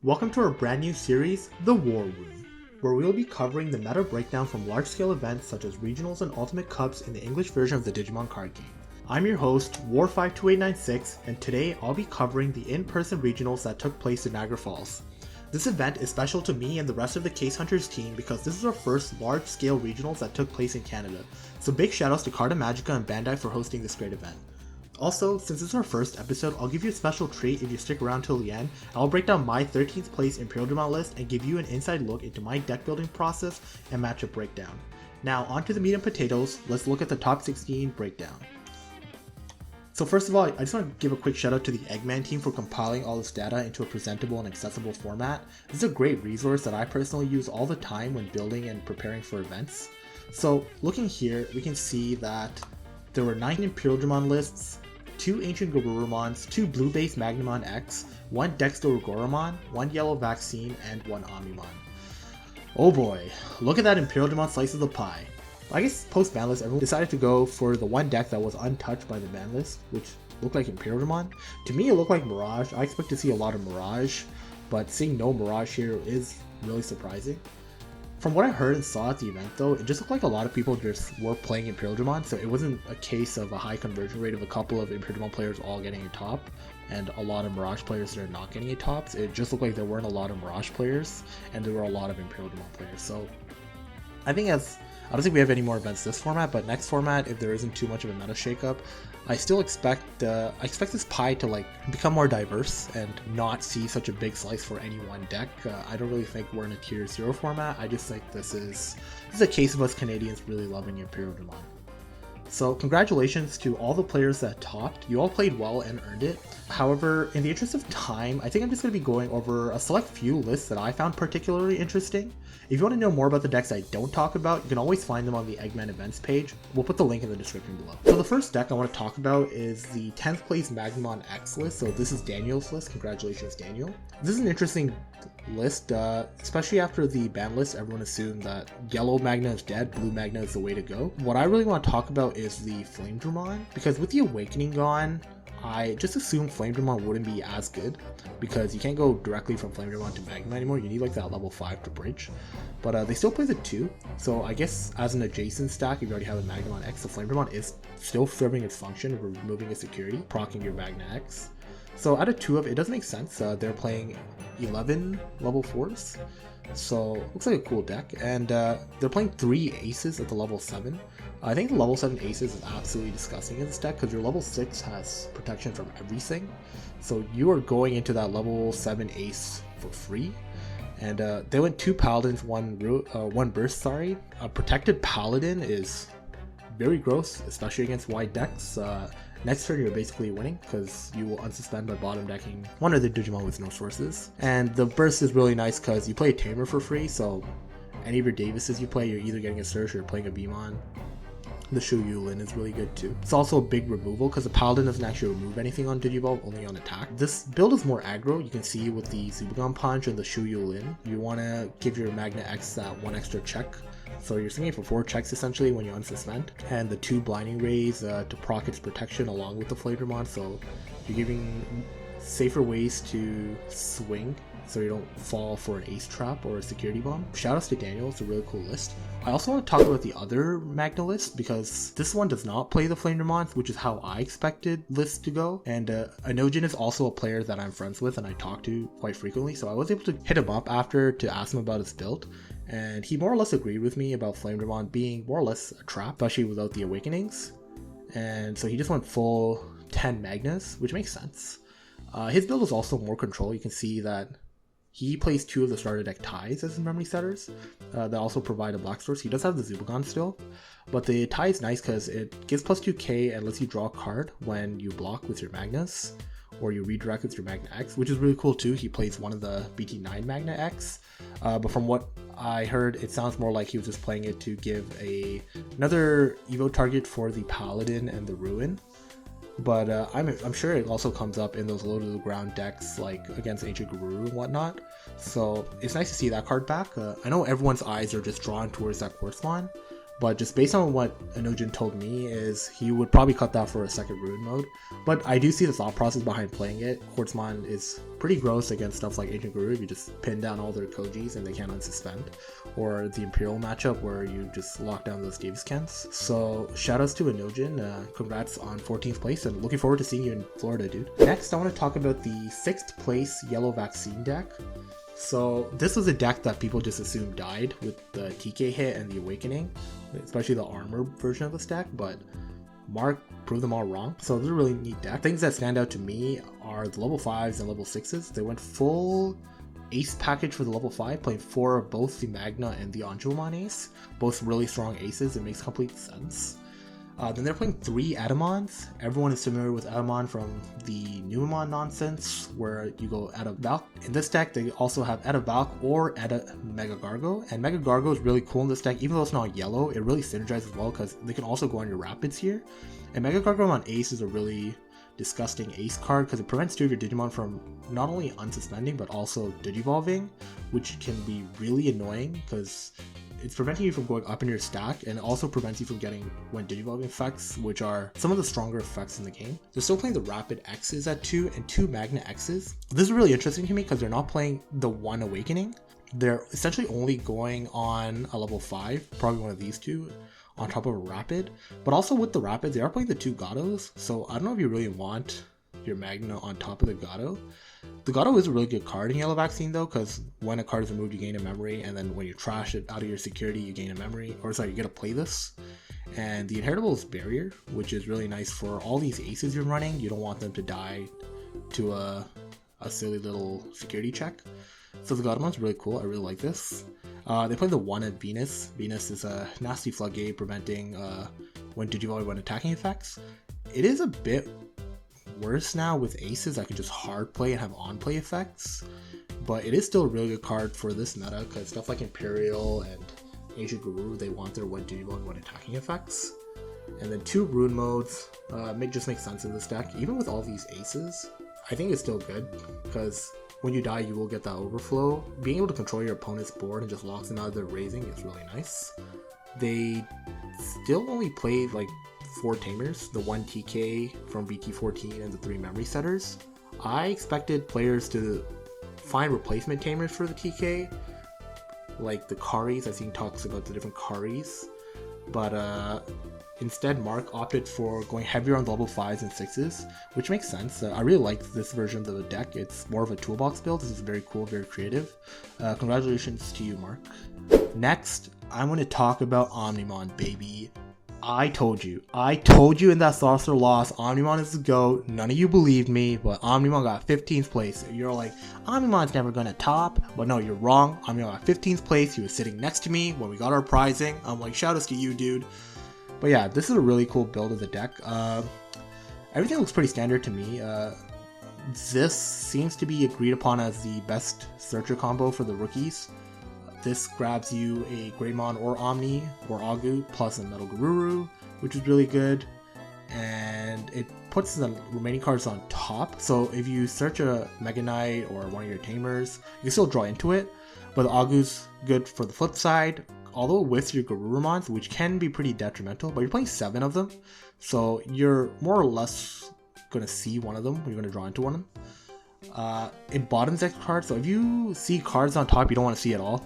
Welcome to our brand new series, The War Room, where we will be covering the meta breakdown from large-scale events such as Regionals and Ultimate Cups in the English version of the Digimon card game. I'm your host, War52896, and today I'll be covering the in-person Regionals that took place in Niagara Falls. This event is special to me and the rest of the Case Hunters team because this is our first large-scale Regionals that took place in Canada, so big shoutouts to Carta Magica and Bandai for hosting this great event. Also, since it's our first episode, I'll give you a special treat if you stick around till the end. I'll break down my 13th place Imperialdramon list and give you an inside look into my deck building process and matchup breakdown. Now, onto the meat and potatoes, let's look at the top 16 breakdown. So first of all, I just want to give a quick shout out to the Egman team for compiling all this data into a presentable and accessible format. This is a great resource that I personally use all the time when building and preparing for events. So looking here, we can see that there were 9 Imperialdramon lists, 2 Ancientgarurumons, 2 blue-based Magnamon X, 1 Dexdorugoramon, 1 yellow vaccine, and 1 Omnimon. Oh boy, look at that Imperialdramon slice of the pie. I guess post-ban list, everyone decided to go for the one deck that was untouched by the ban list, which looked like Imperialdramon. To me, it looked like Mirage. I expect to see a lot of Mirage, but seeing no Mirage here is really surprising. From what I heard and saw at the event though, it just looked like a lot of people just were playing Imperialdramon, so it wasn't a case of a high conversion rate of a couple of Imperialdramon players all getting a top, and a lot of Mirage players that are not getting a tops. It just looked like there weren't a lot of Mirage players, and there were a lot of Imperialdramon players. So I don't think we have any more events this format, but next format, if there isn't too much of a meta shakeup, I still expect this pie to become more diverse and not see such a big slice for any one deck. I don't really think we're in a tier 0 format. I just think this is a case of us Canadians really loving Imperialdramon. So congratulations to all the players that topped. You all played well and earned it. However, in the interest of time, I think I'm just going to be going over a select few lists that I found particularly interesting. If you want to know more about the decks I don't talk about, you can always find them on the Egman Events page. We'll put the link in the description below. So the first deck I want to talk about is the 10th place Magnamon X list. So this is Daniel's list. Congratulations, Daniel. This is an interesting list, especially after the ban list. Everyone assumed that yellow Magna is dead, blue Magna is the way to go. What I really want to talk about is the Flamedramon, because with the Awakening gone, I just assumed Flamedramon wouldn't be as good, because you can't go directly from Flamedramon to Magma anymore. You need like that level 5 to bridge, but they still play the 2, so I guess as an adjacent stack, if you already have a Magnamon X, the Flamedramon is still serving its function of removing a security, proccing your Magna X. So out of 2 of it does make sense. They're playing 11 level 4s, so looks like a cool deck, and they're playing 3 aces at the level 7. I think the level 7 aces is absolutely disgusting in this deck because your level 6 has protection from everything, so you are going into that level 7 ace for free. And they went 2 paladins, 1 burst. A protected paladin is very gross, especially against wide decks. Next turn you're basically winning because you will unsuspend by bottom decking one of the Digimon with no sources. And the burst is really nice because you play a Tamer for free, so any of your Davises you play, you're either getting a Surge or you're playing a Beamon. The Shu Yulin is really good too. It's also a big removal because the Paladin doesn't actually remove anything on Digivolve, only on attack. This build is more aggro. You can see with the Zubagon Punch and the Shu Yulin, you want to give your Magna X that 1 extra check. So you're swinging for 4 checks essentially when you unsuspend, and the 2 Blinding Rays to proc its protection along with the Flamedramon, so you're giving safer ways to swing so you don't fall for an ace trap or a security bomb. Shoutouts to Daniel, it's a really cool list. I also want to talk about the other Magna list because this one does not play the Flamedramon, which is how I expected lists to go. And Anojin is also a player that I'm friends with and I talk to quite frequently, so I was able to hit him up after to ask him about his build. And he more or less agreed with me about Flamedramon being more or less a trap, especially without the Awakenings. And so he just went full 10 Magnas, which makes sense. His build is also more control. You can see that he plays 2 of the starter deck ties as his memory setters that also provide a black source. He does have the Zubagon still, but the tie is nice because it gives plus 2k and lets you draw a card when you block with your Magnas, or you redirect with your Magna X, which is really cool too. He plays one of the BT9 Magna X, but from what I heard, it sounds more like he was just playing it to give another Evo target for the Paladin and the Ruin. But I'm sure it also comes up in those low-to-the-ground decks like against Ancientgarurumon and whatnot. So it's nice to see that card back. I know everyone's eyes are just drawn towards that Quartzmon, but just based on what Inojin told me is he would probably cut that for a second rune mode. But I do see the thought process behind playing it. Quartzmon is pretty gross against stuff like Ancient Guru. You just pin down all their Kojis and they can't unsuspend. Or the Imperial matchup where you just lock down those Davis Cans. So shoutouts to Inojin, congrats on 14th place and looking forward to seeing you in Florida, dude. Next I want to talk about the 6th place Yellow Vaccine deck. So this was a deck that people just assumed died with the TK hit and the Awakening, especially the armor version of this deck, but Mark proved them all wrong. So this is a really neat deck. Things that stand out to me are the level 5s and level 6s. They went full ace package for the level 5, playing 4 of both the Magna and the Angelmon ace. Both really strong aces, it makes complete sense. Then they're playing 3 Adamons. Everyone is familiar with Adamon from the Numemon nonsense, where you go Ada Valk. In this deck, they also have Ada Valk or Ada Mega Gargo. And Mega Gargo is really cool in this deck, even though it's not yellow, it really synergizes well because they can also go on your Rapids here. And Mega Gargo on Ace is a really disgusting ace card because it prevents 2 of your Digimon from not only unsuspending but also digivolving, which can be really annoying because it's preventing you from going up in your stack and also prevents you from getting when digivolving effects, which are some of the stronger effects in the game. They're still playing the Rapid X's at 2 and 2 Magna X's. This is really interesting to me because they're not playing the 1 Awakening. They're essentially only going on a level 5, probably one of these two, on top of a Rapid. But also with the Rapids, they are playing the 2 Gatos, so I don't know if you really want your Magna on top of the Gato. The Gato is a really good card in Yellow Vaccine though, because when a card is removed you gain a memory, and then when you trash it out of your security you gain a memory, or sorry, you get to play this. And the Inheritable is Barrier, which is really nice for all these aces you're running. You don't want them to die to a silly little security check. So the Gatomon's really cool, I really like this. They play the 1 at Venus. Venus is a nasty floodgate preventing when digivolving when attacking effects. It is a bit worse now with aces that can just hard play and have on play effects, but it is still a really good card for this meta because stuff like Imperial and Ancient Guru, they want their when digivolving when attacking effects. And then 2 rune modes just make sense in this deck. Even with all these aces, I think it's still good because when you die you will get that overflow. Being able to control your opponent's board and just locks them out of their raising is really nice. They still only play like 4 Tamers, the 1 TK from BT14 and the 3 Memory Setters. I expected players to find replacement Tamers for the TK, like the Karis. I've seen talks about the different Karis, but instead Mark opted for going heavier on the level 5s and 6s, which makes sense. I really like this version of the deck. It's more of a toolbox build. This is very cool, very creative. Congratulations to you, Mark. Next, I'm going to talk about Omnimon, baby. I told you in that Sorcerer loss, Omnimon is the GOAT. None of you believed me, but Omnimon got 15th place. You're like, Omnimon's never gonna top, but no, you're wrong. Omnimon got 15th place. He was sitting next to me when we got our prizing. I'm like, shoutouts to you, dude. But yeah, this is a really cool build of the deck. Everything looks pretty standard to me. This seems to be agreed upon as the best Searcher combo for the rookies. This grabs you a Greymon or Omni or Agu plus a Metal Garuru, which is really good. And it puts the remaining cards on top. So if you search a Mega Knight or one of your Tamers, you can still draw into it. But the Agu's good for the flip side, although with your Garurumons, which can be pretty detrimental, but you're playing 7 of them. So you're more or less going to see one of them, you're going to draw into one of them. It bottoms deck cards, so if you see cards on top you don't want to see at all,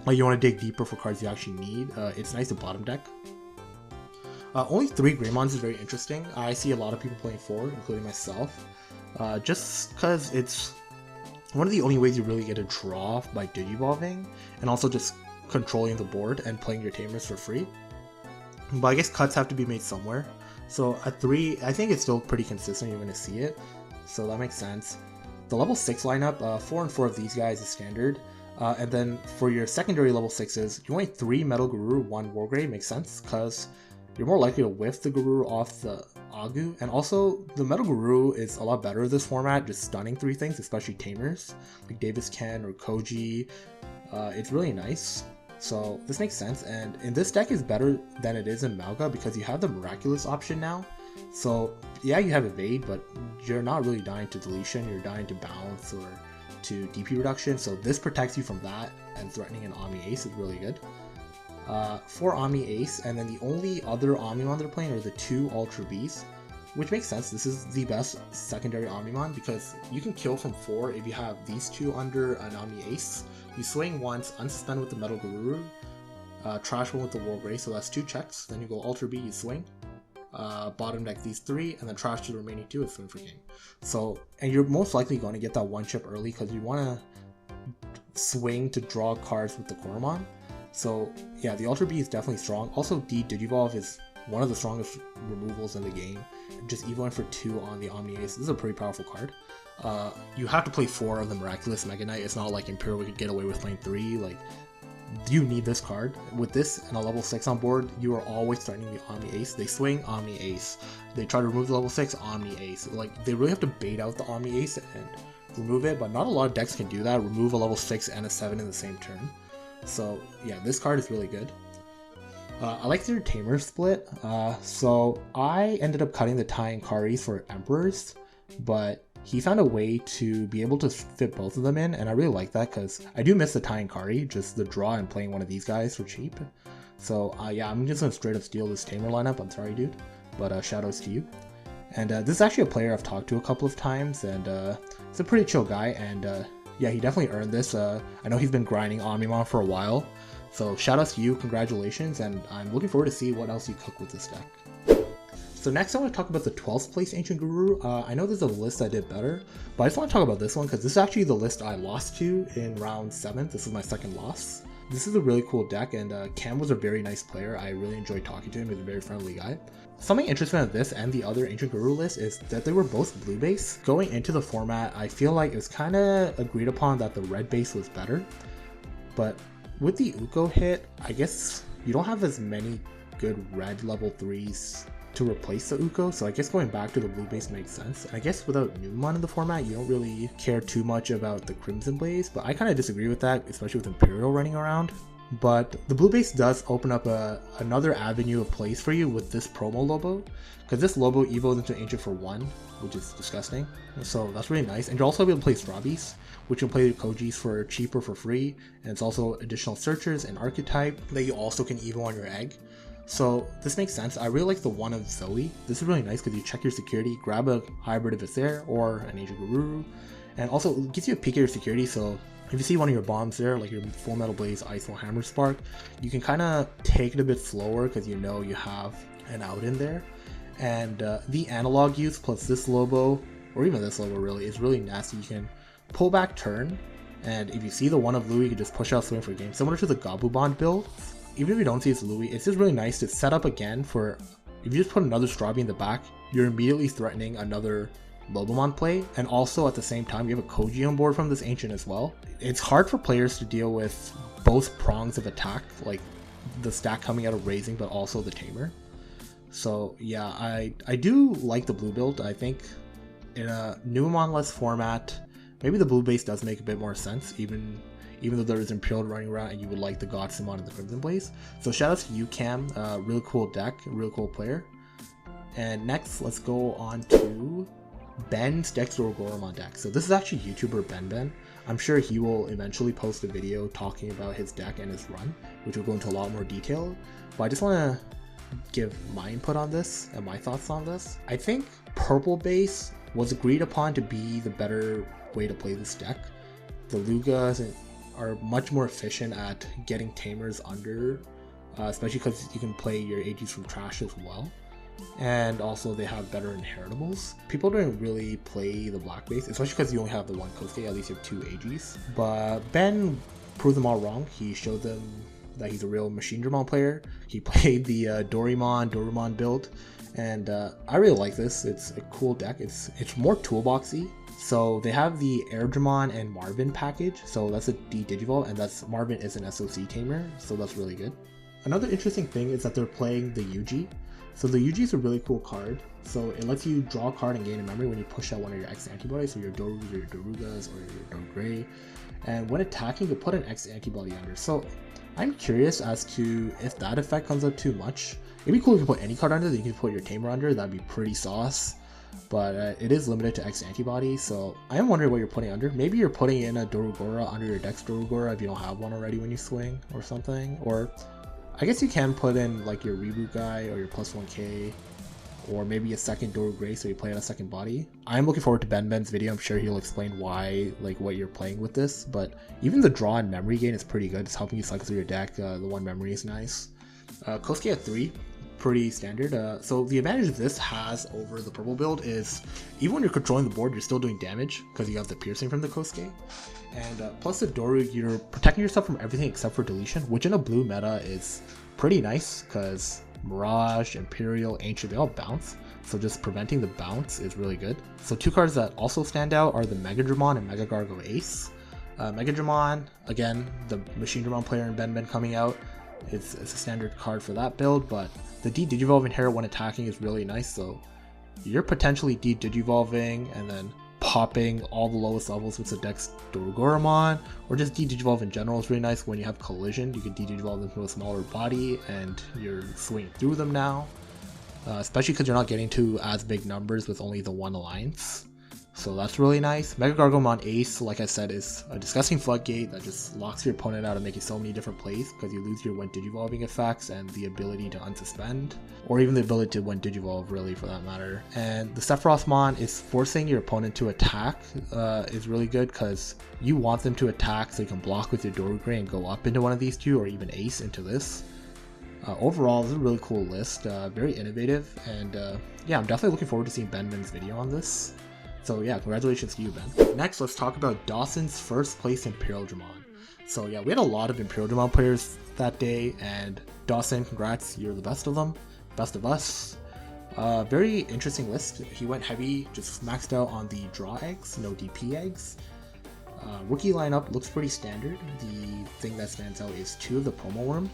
like you want to dig deeper for cards you actually need, it's nice to bottom deck. Only 3 Greymons is very interesting. I see a lot of people playing 4, including myself, just because it's one of the only ways you really get a draw by digivolving, and also just controlling the board and playing your Tamers for free. But I guess cuts have to be made somewhere. So at 3, I think it's still pretty consistent, you're going to see it, so that makes sense. The level 6 lineup, 4 and 4 of these guys is standard. And then for your secondary level 6s, you want 3 Metal Guru, 1 Wargrave, makes sense, because you're more likely to whiff the Guru off the Agu, and also the Metal Guru is a lot better in this format, just stunning 3 things, especially Tamers, like Davis Ken or Koji. It's really nice, so this makes sense, and in this deck is better than it is in Malga because you have the Miraculous option now. So yeah, you have Evade, but you're not really dying to Deletion, you're dying to Bounce or to DP reduction, so this protects you from that, and threatening an Omni Ace is really good. 4 Omni Ace, and then the only other Omnimon they're playing are the 2 Ultra Beasts, which makes sense. This is the best secondary Omnimon because you can kill from 4 if you have these 2 under an Omni Ace. You swing once, unsuspend with the Metal Guru, trash one with the War Grace, so that's 2 checks. Then you go Ultra B, you swing. Bottom deck these 3, and then trash the remaining 2 and swing for game. So, and you're most likely going to get that 1 chip early because you want to swing to draw cards with the Gurumon. So yeah, the Ultra B is definitely strong. Also, Digivolve is one of the strongest removals in the game. Just evoing for 2 on the Omni Ace. This is a pretty powerful card. You have to play 4 of the Miraculous Mega Knight. It's not like Imperial we could get away with playing 3. Like, you need this card. With this and a level 6 on board, you are always starting the Omni Ace. They swing Omni Ace. They try to remove the level 6 Omni Ace. Like, they really have to bait out the Omni Ace and remove it, but not a lot of decks can do that. Remove a level 6 and a 7 in the same turn. So yeah, this card is really good. I like their Tamer split. So I ended up cutting the Ancientgarurumon for Emperors, but he found a way to be able to fit both of them in, and I really like that because I do miss the Ancientgarurumon, just the draw and playing one of these guys for cheap. So yeah, I'm just gonna straight up steal this Tamer lineup. I'm sorry, dude, but shoutouts to you. And this is actually a player I've talked to a couple of times, and it's a pretty chill guy, and yeah, he definitely earned this. I know he's been grinding Omnimon for a while, so shoutouts to you, congratulations, and I'm looking forward to see what else you cook with this deck. So next I want to talk about the 12th place Ancient Guru. I know there's a list I did better, but I just want to talk about this one because this is actually the list I lost to in round 7. This is my second loss. This is a really cool deck, and Cam was a very nice player. I really enjoyed talking to him. He's a very friendly guy. Something interesting about this and the other Ancient Guru list is that they were both blue base. Going into the format, I feel like it was kind of agreed upon that the red base was better. But with the Uko hit, I guess you don't have as many good red level 3s to replace the Uko, so I guess going back to the blue base makes sense. And I guess without Newmon in the format, you don't really care too much about the Crimson Blaze, but I kind of disagree with that, especially with Imperial running around. But the blue base does open up another avenue of plays for you with this promo Lobo, because this Lobo evolves into Ancient for 1, which is disgusting. So that's really nice. And you're also able to play Strabis, which you can play the Kojis for cheap or for free, and it's also additional searchers and archetype that you also can evo on your egg. So this makes sense. I really like the one of Zoe. This is really nice because you check your security, grab a hybrid if it's there, or an Ancient Guru, and also it gives you a peek at your security. So if you see one of your bombs there, like your Full Metal Blaze, Ice Hammer Spark, you can kind of take it a bit slower because you know you have an out in there. And the analog use plus this Lobo, or even this Lobo really, is really nasty. You can pull back turn, and if you see the one of Louis, you can just push out swing for game. Similar to the Gabubond build. Even if you don't see it's Louis, it's just really nice to set up again for, if you just put another Strabi in the back, you're immediately threatening another Lobomon play, and also at the same time you have a Koji on board from this Ancient as well. It's hard for players to deal with both prongs of attack, like the stack coming out of Raising, but also the Tamer. So yeah, I do like the blue build. I think in a Numemon-less format, maybe the blue base does make a bit more sense, even though there is Imperial running around and you would like the Godsimon and the Crimson Blaze. So shoutouts to you, Cam. Really cool deck, really cool player. And next, let's go on to Ben's Dexdorugoramon deck. So this is actually YouTuber Ben. I'm sure he will eventually post a video talking about his deck and his run, which will go into a lot more detail. But I just want to give my input on this and my thoughts on this. I think purple base was agreed upon to be the better way to play this deck. The Lugas are much more efficient at getting Tamers under, especially because you can play your AGs from trash as well. And also they have better inheritables. People don't really play the black base, especially because you only have the one Kosuke, at least you have 2 AGs. But Ben proved them all wrong. He showed them that he's a real Magnamon player. He played the Dorumon build, and I really like this. It's a cool deck. It's more toolboxy. So they have the Airdramon and Marvin package, so that's a D-Digivolve, and that's Marvin is an SOC tamer, so that's really good. Another interesting thing is that they're playing the Yuji. So the Yuji is a really cool card, so it lets you draw a card and gain a memory when you push out one of your X antibodies, so your Dorus or your Darugas or your Dogray, and when attacking you put an X antibody under. So I'm curious as to if that effect comes up too much. It'd be cool if you put any card under that you can put your Tamer under, that'd be pretty sauce. But it is limited to X antibody, so I am wondering what you're putting under. Maybe you're putting in a Dorugora under your Dexdorugora if you don't have one already when you swing or something. Or I guess you can put in like your reboot guy or your +1k, or maybe a second Doru Gray so you play on a second body. I'm looking forward to Ben's video. I'm sure he'll explain why, like what you're playing with this, but even the draw and memory gain is pretty good. It's helping you cycle through your deck. The one memory is nice. Kosuke at 3, pretty standard. So the advantage this has over the purple build is even when you're controlling the board, you're still doing damage because you have the piercing from the Kosuke. And plus the Doru, you're protecting yourself from everything except for deletion, which in a blue meta is pretty nice because Mirage, Imperial, Ancient, they all bounce. So just preventing the bounce is really good. So 2 cards that also stand out are the Magnamon and Mega Gargo Ace. Magnamon, again, the Machine Dramon player in Ben coming out. It's a standard card for that build, but the D-Digivolve Inherit when attacking is really nice. So you're potentially D-Digivolving and then popping all the lowest levels with the Dexdorugoramon, or just D-Digivolve in general is really nice. When you have collision, you can D-Digivolve them to a smaller body and you're swinging through them now, especially because you're not getting to as big numbers with only the one alliance. So that's really nice. Mega Garurumon Ace, like I said, is a disgusting floodgate that just locks your opponent out of making so many different plays because you lose your when Digivolving effects and the ability to unsuspend, or even the ability to when Digivolve, really, for that matter. And the Sephirothmon is forcing your opponent to attack is really good because you want them to attack so you can block with your Doru Gray and go up into one of these two, or even Ace into this. Overall, this is a really cool list, very innovative, and yeah, I'm definitely looking forward to seeing Ben's video on this. So yeah, congratulations to you, Ben. Next, let's talk about Dawson's first place Imperialdramon. So yeah, we had a lot of Imperialdramon players that day, and Dawson, congrats, you're the best of them, best of us. Very interesting list. He went heavy, just maxed out on the draw eggs, no DP eggs. Rookie lineup looks pretty standard. The thing that stands out is 2 of the promo worm.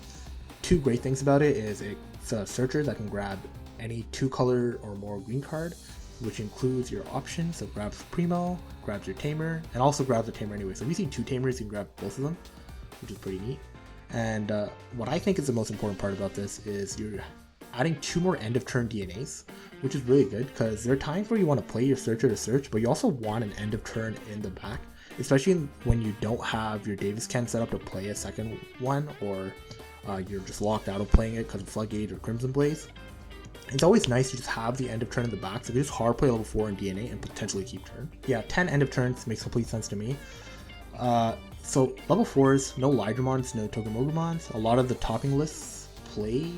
2 great things about it is it's a searcher that can grab any 2 color or more green card, which includes your options. So grabs Primo, grabs your Tamer, and also grabs the Tamer anyway. So if you see 2 Tamers, you can grab both of them, which is pretty neat. And what I think is the most important part about this is you're adding 2 more end of turn DNAs, which is really good because there are times where you want to play your searcher to search, but you also want an end of turn in the back, especially when you don't have your Davis Ken set up to play a second one, or you're just locked out of playing it because of Floodgate or Crimson Blaze. It's always nice to just have the end of turn in the back, so you just hard play level 4 in DNA and potentially keep turn. Yeah, 10 end of turns makes complete sense to me. So level 4s, no Lydramons, no Togomogumons. A lot of the topping lists play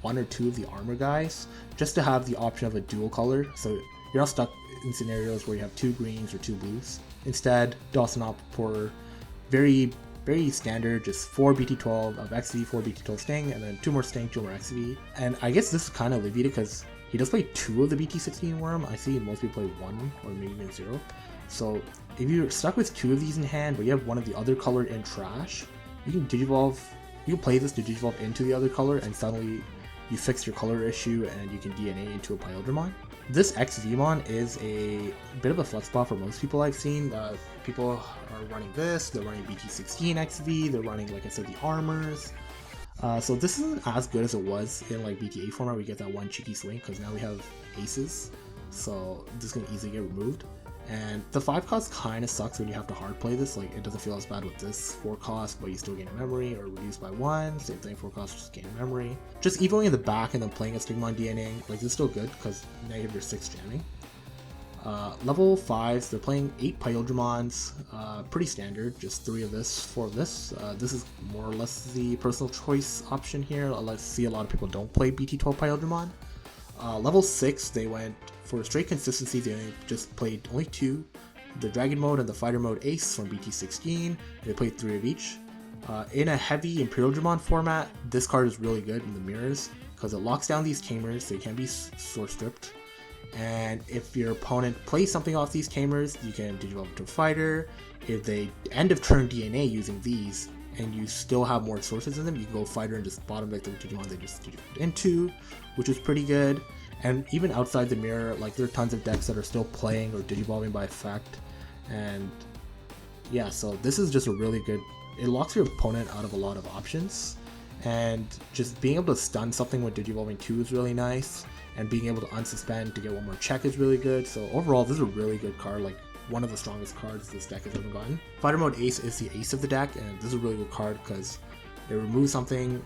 1 or 2 of the armor guys, just to have the option of a dual color, so you're not stuck in scenarios where you have 2 greens or 2 blues. Instead, Dawson opt for very standard, just 4 BT12 of XV, 4 BT12 Sting, and then 2 more Sting, 2 more XV. And I guess this is kind of alleviated because he does play 2 of the BT16 worm. I see most people play 1 or maybe even 0. So if you're stuck with 2 of these in hand, but you have one of the other color in trash, you can Digivolve, you can play this to Digivolve into the other color, and suddenly you fix your color issue and you can DNA into a Imperialdramon. This XVmon is a bit of a flex spot for most people I've seen. People are running this, they're running BT16 XV, they're running, like I said, the armors. So this isn't as good as it was in like BT8 format. We get that one cheeky swing because now we have aces, so this can easily get removed. And the 5 cost kind of sucks when you have to hard play this. Like, it doesn't feel as bad with this 4 cost, but you still gain a memory, or reduced by 1. Same thing, 4 cost, just gain a memory. Just evoing in the back and then playing a Stigmon DNA, like, this is still good because now you have your 6 jamming. Level 5s, they're playing 8 Imperialdramons, pretty standard, just 3 of this, 4 of this. This is more or less the personal choice option here. Let's see, a lot of people don't play BT12 Imperialdramon. Level 6, they went for straight consistency, they just played only 2, the Dragon Mode and the Fighter Mode Ace from BT16, they played 3 of each. In a heavy Imperialdramon format, this card is really good in the mirrors, because it locks down these Tamers, so they can be source stripped. And if your opponent plays something off these Tamers, you can Digivolve to a Fighter. If they end of turn DNA using these, and you still have more sources in them, you can go Fighter and just bottom deck the Digimon they just Digivolved into, which is pretty good. And even outside the mirror, like, there are tons of decks that are still playing or Digivolving by effect. And yeah, so this is just a really good, it locks your opponent out of a lot of options. And just being able to stun something with Digivolving 2 is really nice. And being able to unsuspend to get 1 more check is really good. So overall, this is a really good card, like one of the strongest cards this deck has ever gotten. Fighter Mode Ace is the ace of the deck, and this is a really good card because it removes something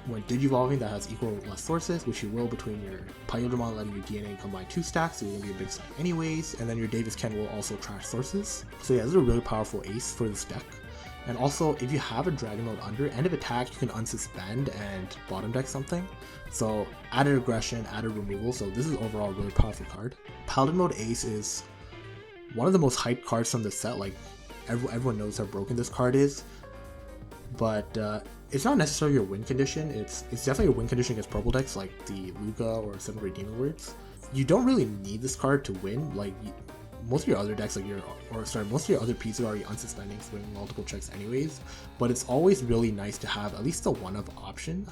when digivolving that has equal or less sources, which you will between your Imperialdramon letting your DNA combine 2 stacks, so you're going to be a big stack anyways, and then your Davis Ken will also trash sources. So yeah, this is a really powerful ace for this deck. And also, if you have a Dragon Mode under, end of attack, you can unsuspend and bottom deck something. So added aggression, added removal, so this is overall a really powerful card. Paladin Mode Ace is one of the most hyped cards from the set, like everyone knows how broken this card is. But it's not necessarily your win condition, it's definitely a win condition against purple decks like the Luga or 7th Grade Demon Lords. You don't really need this card to win, like most of your other decks, like most of your other pieces are already unsuspending, swinging multiple checks anyways, but it's always really nice to have at least the 1-up option.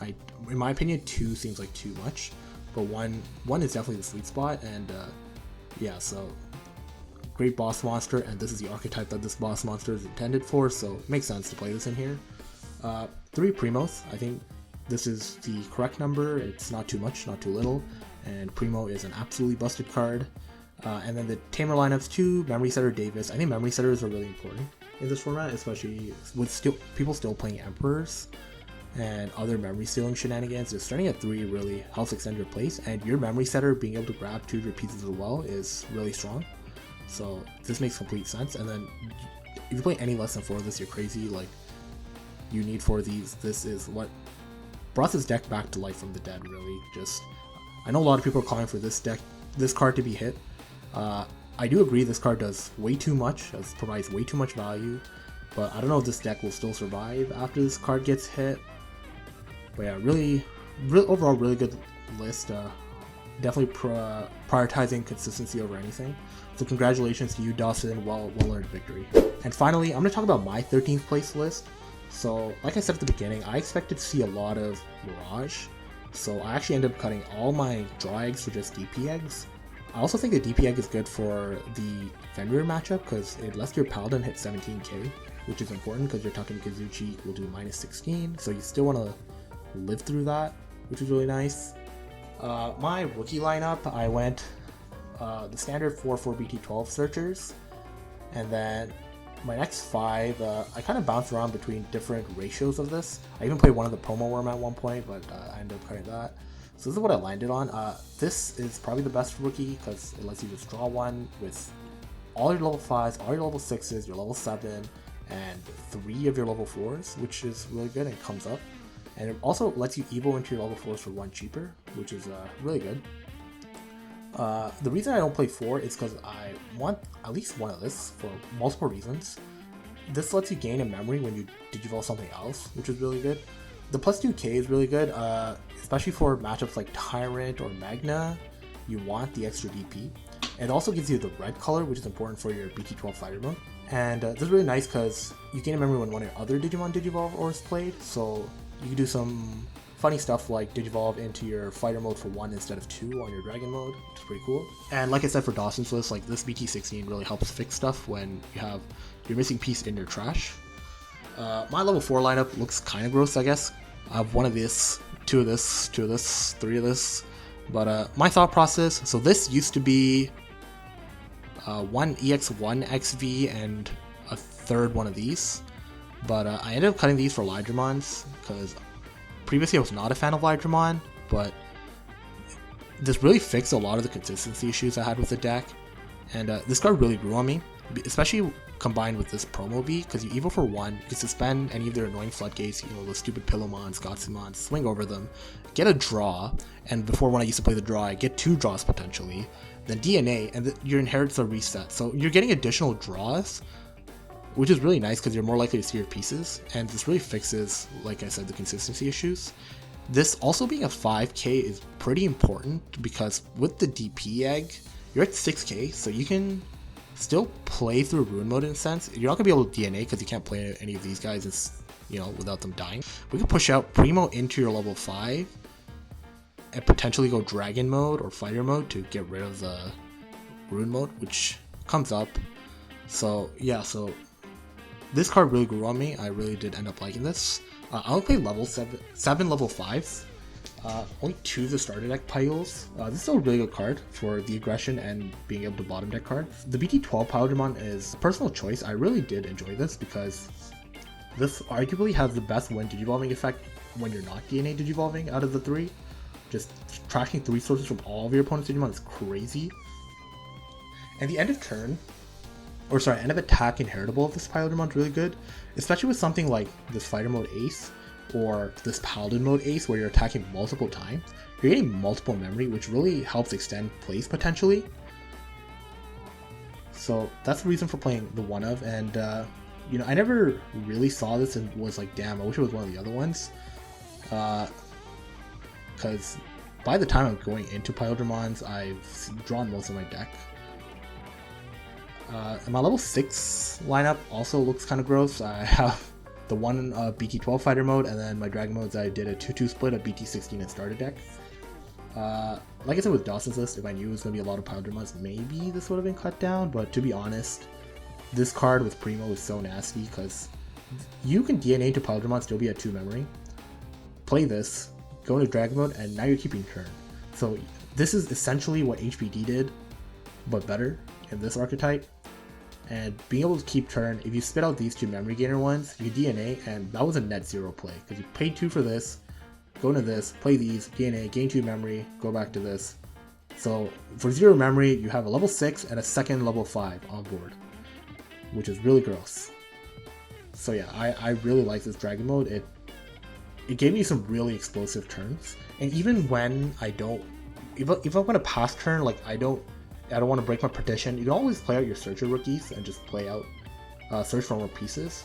In my opinion, 2 seems like too much, but 1 is definitely the sweet spot, and yeah, so great boss monster, and this is the archetype that this boss monster is intended for, so it makes sense to play this in here. 3 Primos, I think this is the correct number, it's not too much, not too little, and Primo is an absolutely busted card. And then the Tamer lineups, 2 Memory Setter Davis. I think Memory Setters are really important in this format, especially with people still playing Emperors and other memory stealing shenanigans. Just starting at 3 really helps extend your place, and your Memory Setter being able to grab 2 of your pieces as well is really strong. So this makes complete sense. And then if you play any less than 4 of this, you're crazy. Like, you need 4 of these. This is what brought this deck back to life from the dead, really. I know a lot of people are calling for this card to be hit. I do agree this card does way too much, provides way too much value, but I don't know if this deck will still survive after this card gets hit. But yeah, really overall really good list. Definitely prioritizing consistency over anything. So congratulations to you, Dawson. Well-earned victory. And finally, I'm going to talk about my 13th place list. So like I said at the beginning, I expected to see a lot of Mirage. So I actually ended up cutting all my draw eggs for just DP eggs. I also think the DP egg is good for the Fenrir matchup because it lets your Paladin hit 17k, which is important because your Takumi Kazuchi will do -16, so you still want to live through that, which is really nice. My rookie lineup, I went the standard 4 BT12 searchers, and then my next 5, I kind of bounced around between different ratios of this. I even played one of the promo worm at one point, but I ended up cutting that. So this is what I landed on. This is probably the best rookie because it lets you just draw 1 with all your level 5s, all your level 6s, your level 7, and 3 of your level 4s, which is really good and comes up. And it also lets you evo into your level 4s for 1 cheaper, which is really good. The reason I don't play 4 is because I want at least 1 of this for multiple reasons. This lets you gain a memory when you digivolve something else, which is really good. The +2k is really good, especially for matchups like Tyrant or Magna. You want the extra DP. It also gives you the red color, which is important for your BT12 fighter mode. And this is really nice because you gain a memory when one of your other Digimon Digivolve or is played, so you can do some funny stuff like Digivolve into your fighter mode for 1 instead of 2 on your Dragon mode, which is pretty cool. And like I said for Dawson's list, like this BT16 really helps fix stuff when you have your missing piece in your trash. My level 4 lineup looks kind of gross, I guess. I have 1 of this, 2 of this, 2 of this, 3 of this. But my thought process, so this used to be 1 EX1 XV and a third one of these. But I ended up cutting these for Lydramons because previously I was not a fan of Lydramon, but this really fixed a lot of the consistency issues I had with the deck. And this card really grew on me, especially combined with this promo B, because you evo for 1, you can suspend any of their annoying floodgates, the stupid Pillowmons, Gotsumons, swing over them, get a draw, and before when I used to play the draw, I get 2 draws potentially, then DNA, and your inherits are reset. So you're getting additional draws, which is really nice because you're more likely to see your pieces, and this really fixes, like I said, the consistency issues. This also being a 5k is pretty important because with the DP egg, you're at 6k, so you can still play through Ruin mode in a sense. You're not going to be able to DNA because you can't play any of these guys without them dying. We can push out Primo into your level 5 and potentially go Dragon mode or Fighter mode to get rid of the Ruin mode, which comes up. So yeah, so this card really grew on me. I really did end up liking this. I only played level 7 level 5s. Only 2 of the starter deck piles. This is still a really good card for the aggression and being able to bottom deck cards. The BT12 Imperialdramon is a personal choice. I really did enjoy this because this arguably has the best when digivolving effect when you're not DNA digivolving out of the 3. Just trashing 3 sources from all of your opponent's Digimon is crazy. And the end of turn, or sorry, end of attack inheritable of this Imperialdramon is really good, especially with something like this Fighter Mode Ace or this Paladin Mode Ace where you're attacking multiple times. You're getting multiple memory, which really helps extend plays potentially. So that's the reason for playing the one of, and you know, I never really saw this and was like, damn, I wish it was one of the other ones. Because by the time I'm going into Imperialdramons, I've drawn most of my deck. And my level 6 lineup also looks kind of gross. I have the one BT12 fighter mode, and then my dragon modes I did a 2-2 split of BT16 and starter deck. Like I said with Dawson's list, if I knew it was going to be a lot of Imperialdramons, maybe this would have been cut down, but to be honest, this card with Primo is so nasty because you can DNA to Imperialdramon, still be at 2 memory, play this, go into dragon mode, and now you're keeping turn. So this is essentially what HPD did, but better in this archetype. And being able to keep turn, if you spit out these 2 memory gainer ones, you DNA, and that was a net 0 play because you paid 2 for this, go into this, play these, DNA, gain 2 memory, go back to this. So for 0 memory, you have a level 6 and a second level 5 on board, which is really gross. So yeah, I really like this dragon mode. It gave me some really explosive turns, and even when I don't, if I'm gonna pass turn, like I don't want to break my partition, you can always play out your Searcher rookies and just play out Search for more pieces,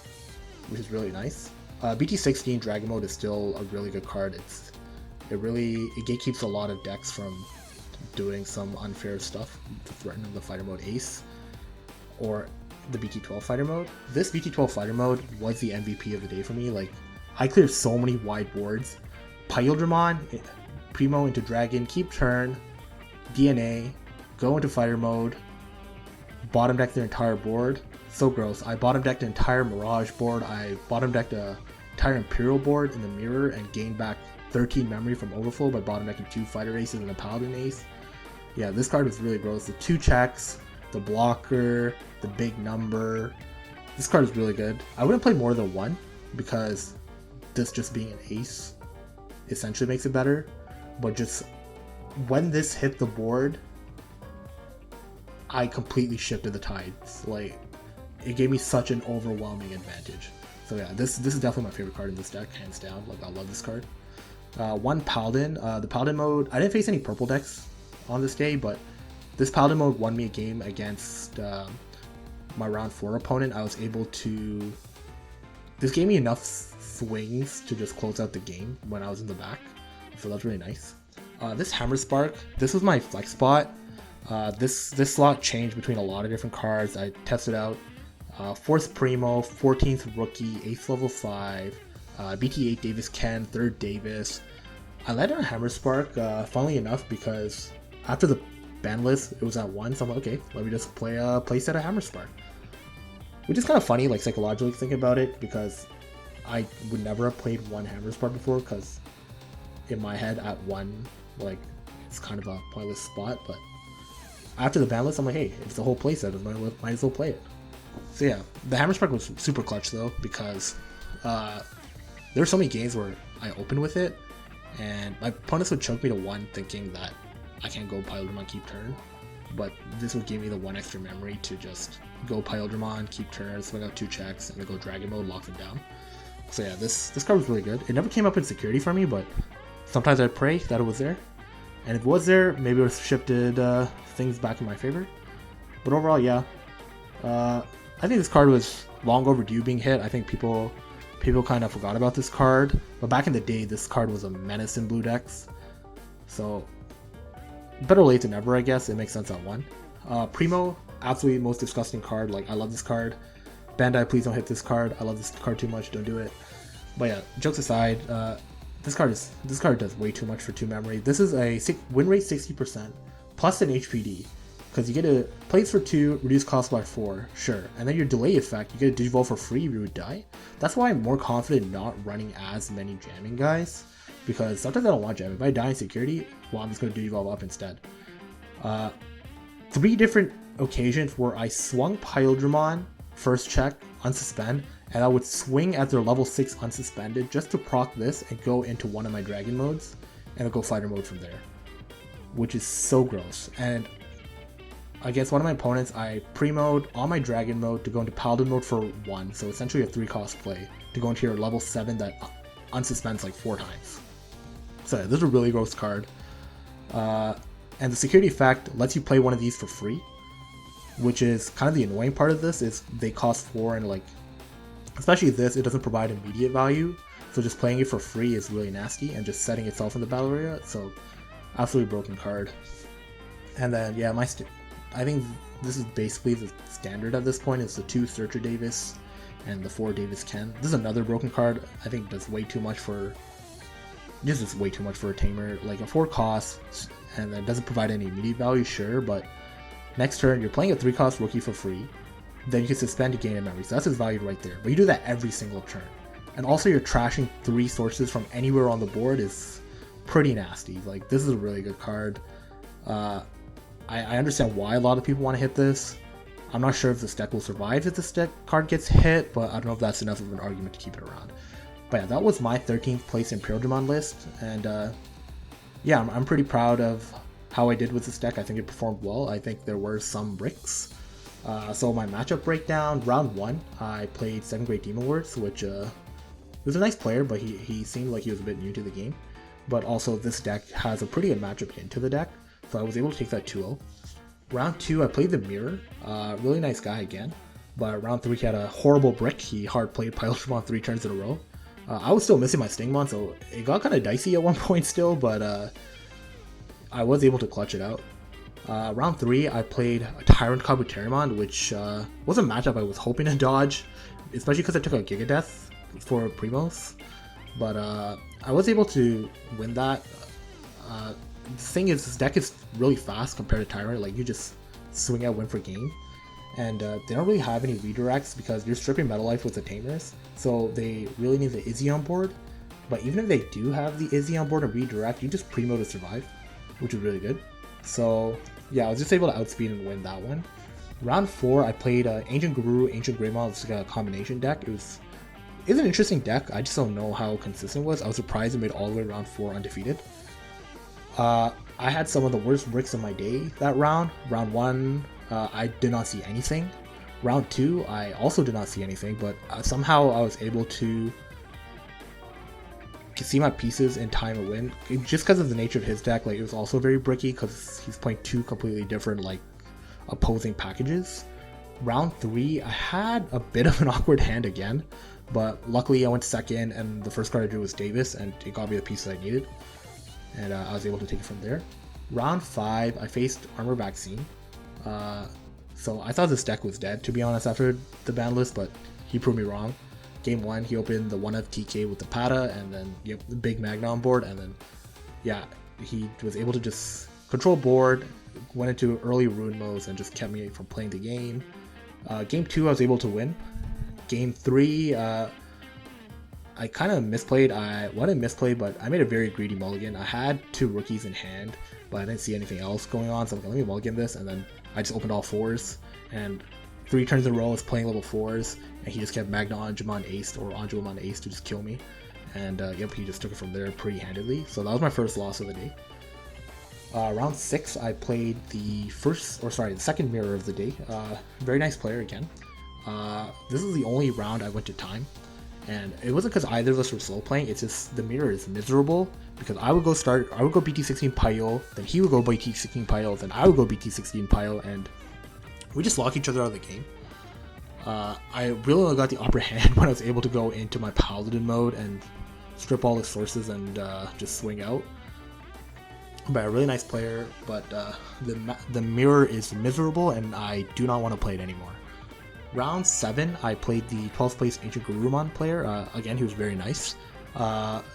which is really nice. BT16 Dragon Mode is still a really good card. It gatekeeps a lot of decks from doing some unfair stuff to threaten the Fighter Mode Ace or the BT12 Fighter Mode. This BT12 Fighter Mode was the MVP of the day for me. Like, I cleared so many wide boards. Imperialdramon, Primo into Dragon, keep turn, DNA, go into Fighter Mode, bottom deck their entire board. So gross. I bottom decked the entire Mirage board. I bottom decked the entire Imperial board in the mirror and gained back 13 memory from Overflow by bottom decking 2 Fighter Aces and a Paladin Ace. Yeah, this card was really gross. The 2 checks, the blocker, the big number. This card is really good. I wouldn't play more than 1 because this just being an ace essentially makes it better. But just when this hit the board, I completely shifted the tides. Like, it gave me such an overwhelming advantage. So yeah, this is definitely my favorite card in this deck, hands down. Like, I love this card. 1 Paladin. The Paladin mode, I didn't face any purple decks on this day, but this Paladin mode won me a game against my round 4 opponent. I was able to... This gave me enough swings to just close out the game when I was in the back. So that's really nice. This Hammer Spark, this was my flex spot. This slot changed between a lot of different cards. I tested out 4th Primo, 14th Rookie, 8th level 5, BT8 Davis Ken, 3rd Davis. I landed on Hammer Spark, funnily enough, because after the ban list, it was at 1, so I'm like, okay, let me just play a playset of Hammer Spark. Which is kind of funny, like, psychologically thinking about it, because I would never have played 1 Hammer Spark before, because in my head, at 1, like, it's kind of a pointless spot, but after the ban list, I'm like, hey, it's the whole playset, I might as well play it. So yeah, the Hammer Spark was super clutch though, because there were so many games where I opened with it, and my opponents would choke me to 1 thinking that I can't go Imperialdramon, keep turn, but this would give me the 1 extra memory to just go Imperialdramon, keep turn, swing out 2 checks, and then go Dragon Mode, lock them down. So yeah, this card was really good. It never came up in security for me, but sometimes I'd pray that it was there. And if it was there, maybe it would have shifted things back in my favor. But overall, yeah. I think this card was long overdue being hit. I think people kind of forgot about this card. But back in the day, this card was a menace in blue decks. So, better late than never, I guess. It makes sense at 1. Primo, absolutely most disgusting card. Like, I love this card. Bandai, please don't hit this card. I love this card too much. Don't do it. But yeah, jokes aside, this card does way too much for 2 memory. This is a win rate 60% plus an HPD, because you get a plays for 2, reduce cost by 4, sure, and then your delay effect, you get a Digivolve for free if you would die. That's why I'm more confident not running as many jamming guys, because sometimes I don't want jamming. If I die in security, well, I'm just going to Digivolve up instead. 3 different occasions where I swung Imperialdramon first check, unsuspend, and I would swing at their level 6 unsuspended just to proc this and go into one of my dragon modes, and I'll go fighter mode from there, which is so gross. And against one of my opponents, I pre-mode on my dragon mode to go into paladin mode for 1, so essentially a 3-cost play to go into your level 7 that unsuspends like 4 times. So this is a really gross card. And the security effect lets you play one of these for free, which is kind of the annoying part of this, is they cost 4, and like, especially this, it doesn't provide immediate value, so just playing it for free is really nasty, and just setting itself in the battle area, so absolutely broken card. And then, yeah, I think this is basically the standard at this point, is the 2 Searcher Davis and the 4 Davis Ken. This is another broken card. I think does way too much for, this is way too much for a tamer, like a 4 cost, and then doesn't provide any immediate value, sure, but next turn you're playing a 3-cost rookie for free, then you can suspend to gain a memory, so that's his value right there, but you do that every single turn. And also you're trashing 3 sources from anywhere on the board is pretty nasty. Like, this is a really good card. I understand why a lot of people want to hit this. I'm not sure if this deck will survive if this deck card gets hit, but I don't know if that's enough of an argument to keep it around. But yeah, that was my 13th place Imperialdramon list, and yeah, I'm pretty proud of how I did with this deck. I think it performed well. I think there were some bricks. So my matchup breakdown, round 1, I played 7th grade Demon Lords, which was a nice player, but he seemed like he was a bit new to the game. But also this deck has a pretty good matchup into the deck, so I was able to take that 2-0. Round 2, I played the Mirror, really nice guy again, but round 3 he had a horrible brick. He hard played Imperialdramon 3 turns in a row. I was still missing my Stingmon, so it got kind of dicey at one point still, but I was able to clutch it out. Round 3, I played a Tyrant Kabuterimon, which was a matchup I was hoping to dodge, especially because I took a Giga Death for Primos, but I was able to win that. The thing is, this deck is really fast compared to Tyrant. Like, you just swing out, win for game, and they don't really have any redirects because you're stripping Metal Life with the Tamers, so they really need the Izzy on board. But even if they do have the Izzy on board and redirect, you just primo to survive, which is really good. So yeah, I was just able to outspeed and win that one. Round 4, I played Ancientgarurumon. It's like a combination deck. It's an interesting deck. I just don't know how consistent it was. I was surprised it made all the way round 4 undefeated. I had some of the worst bricks of my day that round. Round 1, I did not see anything. Round 2, I also did not see anything, but somehow I was able to see my pieces in time to win. Just because of the nature of his deck, like, it was also very bricky because he's playing 2 completely different, like, opposing packages. Round 3, I had a bit of an awkward hand again, but luckily I went second, and the first card I drew was Davis, and it got me the pieces I needed, and I was able to take it from there. Round 5, I faced Armor Vaccine. So I thought this deck was dead, to be honest, after the ban list, but he proved me wrong. Game 1, he opened the 1F TK with the Pata, and then the big Magna on board, and then yeah, he was able to just control board, went into early rune modes, and just kept me from playing the game. Game 2, I was able to win. Game 3, I kind of misplayed. I didn't misplay, but I made a very greedy mulligan. I had 2 rookies in hand, but I didn't see anything else going on, so I'm like, let me mulligan this, and then I just opened all 4s, and 3 turns in a row I was playing level 4s, and he just kept Magnamon X or Omnimon X to just kill me, and yep, he just took it from there pretty handedly. So that was my first loss of the day. Round 6, I played the second mirror of the day. Very nice player again. This is the only round I went to time, and it wasn't because either of us were slow playing. It's just the mirror is miserable because I would go BT16 Pyo, then he would go BT16 Pyo, then I would go BT16 Pyo, and we just lock each other out of the game. I really only got the upper hand when I was able to go into my Paladin mode and strip all the sources and just swing out. But a really nice player, but the mirror is miserable and I do not want to play it anymore. Round 7, I played the 12th place Ancientgarurumon player. Again, he was very nice.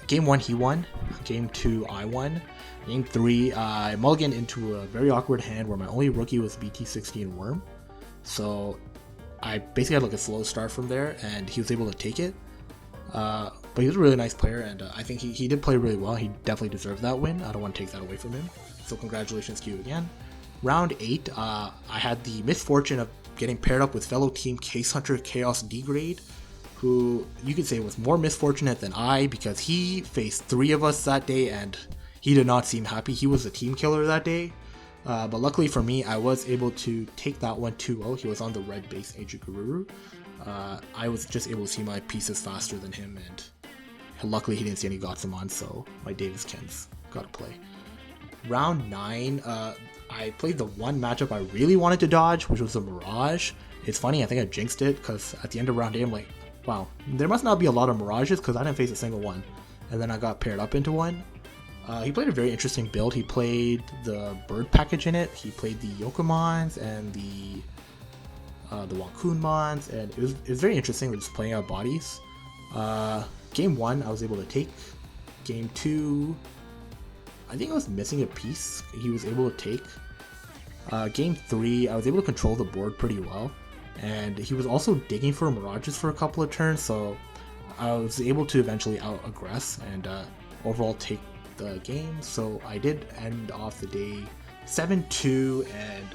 Game 1, he won. Game 2, I won. Game 3, I mulliganed into a very awkward hand where my only rookie was BT16 Worm. So I basically had like a slow start from there, and he was able to take it. But he was a really nice player, and I think he did play really well. He definitely deserved that win. I don't want to take that away from him. So congratulations to you again. Round 8, I had the misfortune of getting paired up with fellow team Case Hunter Chaos D-Grade, who you could say was more misfortunate than I, because he faced 3 of us that day and he did not seem happy. He was a team killer that day. But luckily for me, I was able to take that one 2-0. He was on the red base Ancientgarurumon. I was just able to see my pieces faster than him, and luckily he didn't see any Gotsumon, so my Davis Kens got to play. Round 9, I played the one matchup I really wanted to dodge, which was the Mirage. It's funny, I think I jinxed it, because at the end of round 8, I'm like, wow, there must not be a lot of Mirages, because I didn't face a single one. And then I got paired up into one. He played a very interesting build. He played the bird package in it. He played the Yokomons and the Wankunmons, and it was very interesting. We're just playing out bodies. Game 1, I was able to take. Game 2, I think I was missing a piece. He was able to take. Game 3, I was able to control the board pretty well. And he was also digging for Mirages for a couple of turns, so I was able to eventually out-aggress and overall take the game. So I did end off the day 7-2, and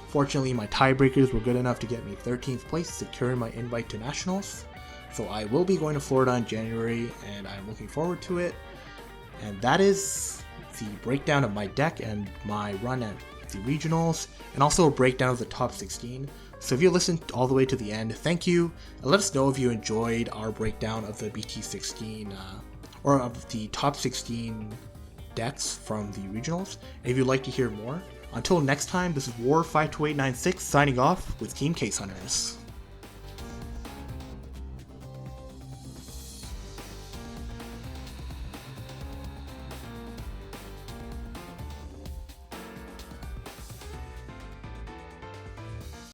fortunately my tiebreakers were good enough to get me 13th place, securing my invite to Nationals. So I will be going to Florida in January, and I'm looking forward to it. And that is the breakdown of my deck and my run at the regionals, and also a breakdown of the top 16. So if you listened all the way to the end, thank you, and let us know if you enjoyed our breakdown of the BT16 or of the top 16 decks from the regionals. And if you'd like to hear more, until next time, this is War52896 signing off with Team Case Hunters.